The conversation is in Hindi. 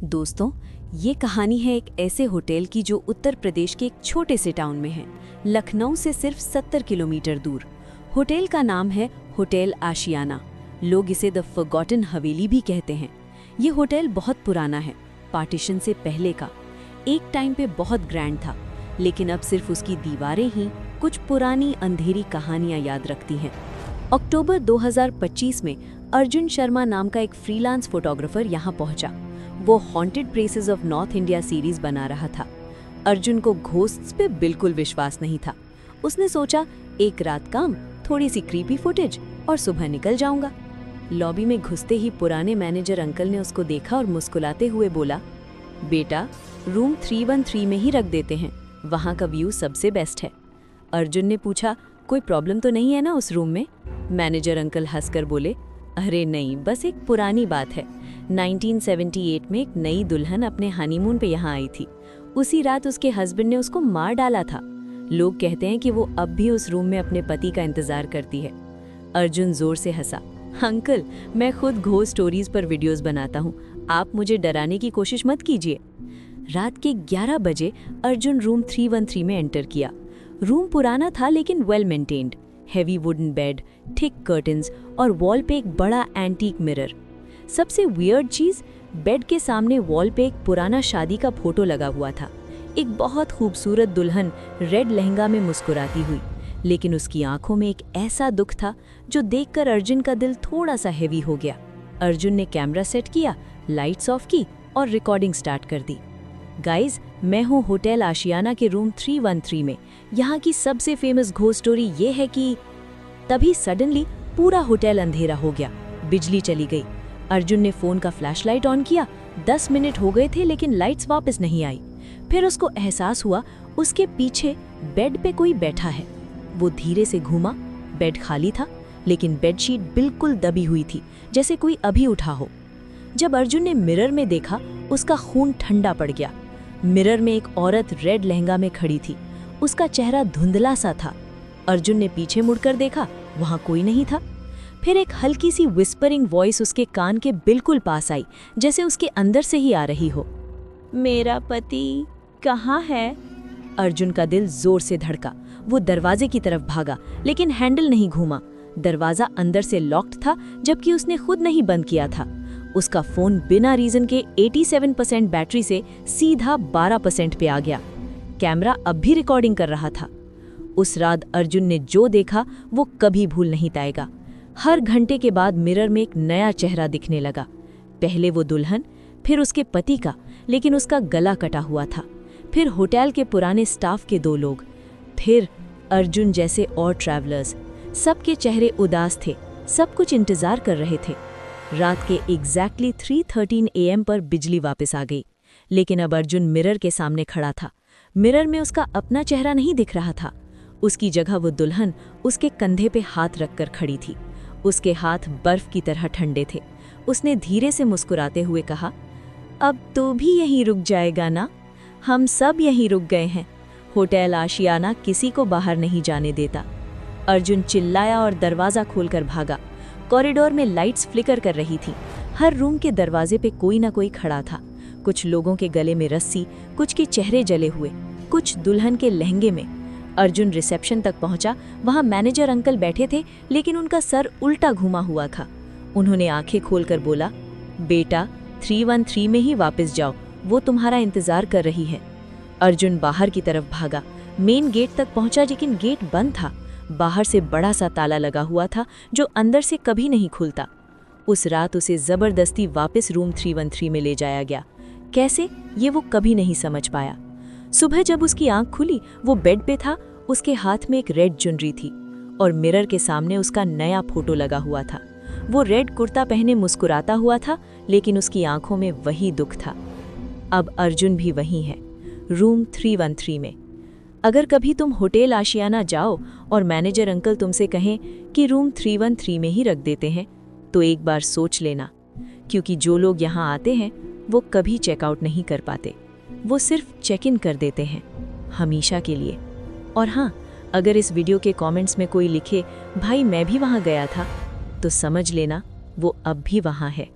दोस्तों, ये कहानी है एक ऐसे होटल की जो उत्तर प्रदेश के एक छोटे से टाउन में है, लखनऊ से सिर्फ 70 किलोमीटर दूर। होटल का नाम है होटल आशियाना। लोग इसे द फॉरगॉटन हवेली भी कहते हैं। ये होटल बहुत पुराना है, पार्टीशन से पहले का। एक टाइम पे बहुत ग्रैंड था, लेकिन अब सिर्फ उसकी दीवारें ही कुछ पुरानी अंधेरी कहानियां याद रखती हैं। अक्टूबर 2025 में अर्जुन शर्मा नाम का एक फ्रीलांस फोटोग्राफर यहाँ पहुंचा। वो haunted places of north India series बना रहा था। अर्जुन को घोस्ट्स पे बिल्कुल विश्वास नहीं था। उसने सोचा, एक रात काम, थोड़ी सी क्रीपी फुटेज और सुबह निकल जाऊंगा। लॉबी में घुसते ही पुराने मैनेजर अंकल ने उसको देखा और मुस्कुराते हुए बोला, बेटा, रूम 313 में ही रख देते हैं, वहाँ का व्यू सबसे बेस्ट है। अर्जुन ने पूछा, कोई प्रॉब्लम तो नहीं है ना उस रूम में? मैनेजर अंकल हंसकर बोले, अरे नहीं, बस एक पुरानी बात है। 1978 में एक नई दुल्हन अपने हनीमून पे यहाँ आई थी। उसी रात उसके हस्बैंड ने उसको मार डाला था। लोग कहते हैं कि वो अब भी उस रूम में अपने पति का इंतजार करती है। अर्जुन जोर से हंसा, अंकल, मैं खुद घोस्ट स्टोरीज पर वीडियोस बनाता हूँ, आप मुझे डराने की कोशिश मत कीजिए। रात के 11 बजे अर्जुन रूम 313 में एंटर किया। रूम पुराना था लेकिन well maintained. Heavy wooden bed, thick curtains और वॉल पे एक बड़ा एंटीक मिरर। सबसे वियर्ड चीज, बेड के सामने वॉल पे एक पुराना शादी का फोटो लगा हुआ था। एक बहुत खूबसूरत दुल्हन रेड लहंगा में मुस्कुराती हुई, लेकिन उसकी आंखों में एक ऐसा दुख था जो देखकर अर्जुन का दिल थोड़ा सा हेवी हो गया। अर्जुन ने कैमरा सेट किया, लाइट्स ऑफ की और रिकॉर्डिंग स्टार्ट कर दी। गाइज, मैं हूँ होटल आशियाना के रूम 313 में। यहाँ की सबसे फेमस घोस्ट स्टोरी ये है कि तभी सडनली पूरा होटल अंधेरा हो गया, बिजली चली गई। अर्जुन ने फोन का फ्लैशलाइट ऑन किया। 10 मिनट हो गए थे लेकिन लाइट्स वापस नहीं आई। फिर उसको एहसास हुआ उसके पीछे बेड पे कोई बैठा है। वो धीरे से घूमा। बेड खाली था, लेकिन बेडशीट बिल्कुल दबी हुई थी, जैसे कोई अभी उठा हो। जब अर्जुन ने मिरर में देखा, उसका खून ठंडा पड़ गया। मिरर में एक औरत रेड लहंगा में खड़ी थी। उसका चेहरा धुंधला सा था। अर्जुन ने पीछे मुड़कर देखा, वहां कोई नहीं था। फिर एक हल्की सी विस्परिंग वॉइस उसके कान के बिल्कुल पास आई, जैसे उसके अंदर से ही आ रही हो। मेरा पति कहाँ है? अर्जुन का दिल जोर से धड़का। वो दरवाजे की तरफ भागा, लेकिन हैंडल नहीं घूमा। दरवाजा अंदर से लॉक्ड था, जबकि उसने खुद नहीं बंद किया था। उसका फोन बिना रीजन के 87% बैटरी से सीधा 12% पे आ गया। कैमरा अब भी रिकॉर्डिंग कर रहा था। उस रात अर्जुन ने जो देखा वो कभी भूल नहीं पाएगा। हर घंटे के बाद मिरर में एक नया चेहरा दिखने लगा। पहले वो दुल्हन, फिर उसके पति का, लेकिन उसका गला कटा हुआ था। फिर होटल के पुराने स्टाफ के 2 लोग, फिर अर्जुन जैसे और ट्रैवलर्स। सबके चेहरे उदास थे, सब कुछ इंतजार कर रहे थे। रात के एग्जैक्टली 3:13 AM पर बिजली वापस आ गई, लेकिन अब अर्जुन मिरर के सामने खड़ा था। मिरर में उसका अपना चेहरा नहीं दिख रहा था। उसकी जगह वो दुल्हन उसके कंधे पे हाथ रखकर खड़ी थी। उसके हाथ बर्फ की तरह ठंडे थे। उसने धीरे से मुस्कुराते हुए कहा, अब तो भी यहीं रुक जाएगा ना? हम सब यहीं रुक गए हैं। होटल आशियाना किसी को बाहर नहीं जाने देता। अर्जुन चिल्लाया और दरवाज़ा खोलकर भागा। कॉरिडोर में लाइट्स फ्लिकर कर रही थी। हर रूम के दरवाजे पे कोई ना कोई खड़ा था। कुछ लोगों के गले में रस्सी, कुछ के चेहरे जले हुए, कुछ दुल्हन के लहंगे में। अर्जुन रिसेप्शन तक पहुंचा। वहां मैनेजर अंकल बैठे थे, लेकिन उनका सर उल्टा घुमा हुआ था। उन्होंने आंखें खोलकर बोला, बेटा, 313 में ही वापस जाओ, वो तुम्हारा इंतजार कर रही है। अर्जुन बाहर की तरफ भागा। मेन गेट तक पहुंचा, लेकिन गेट बंद था। बाहर से बड़ा सा ताला लगा हुआ था जो अंदर से कभी नहीं खुलता। उस रात उसे जबरदस्ती वापस रूम 313 में ले जाया गया। कैसे, ये वो कभी नहीं समझ पाया। सुबह जब उसकी आंख खुली, वो बेड पे था। उसके हाथ में एक रेड चुनरी थी और मिरर के सामने उसका नया फोटो लगा हुआ था। वो रेड कुर्ता पहने मुस्कुराता हुआ था, लेकिन उसकी आंखों में वही दुख था। अब अर्जुन भी वहीं है, रूम 313 में। अगर कभी तुम होटल आशियाना जाओ और मैनेजर अंकल तुमसे कहें कि रूम 313 में ही रख देते हैं, तो एक बार सोच लेना, क्योंकि जो लोग यहाँ आते हैं वो कभी चेकआउट नहीं कर पाते। वो सिर्फ चेक इन कर देते हैं, हमेशा के लिए। और हाँ, अगर इस वीडियो के कमेंट्स में कोई लिखे, भाई मैं भी वहाँ गया था, तो समझ लेना वो अब भी वहाँ है।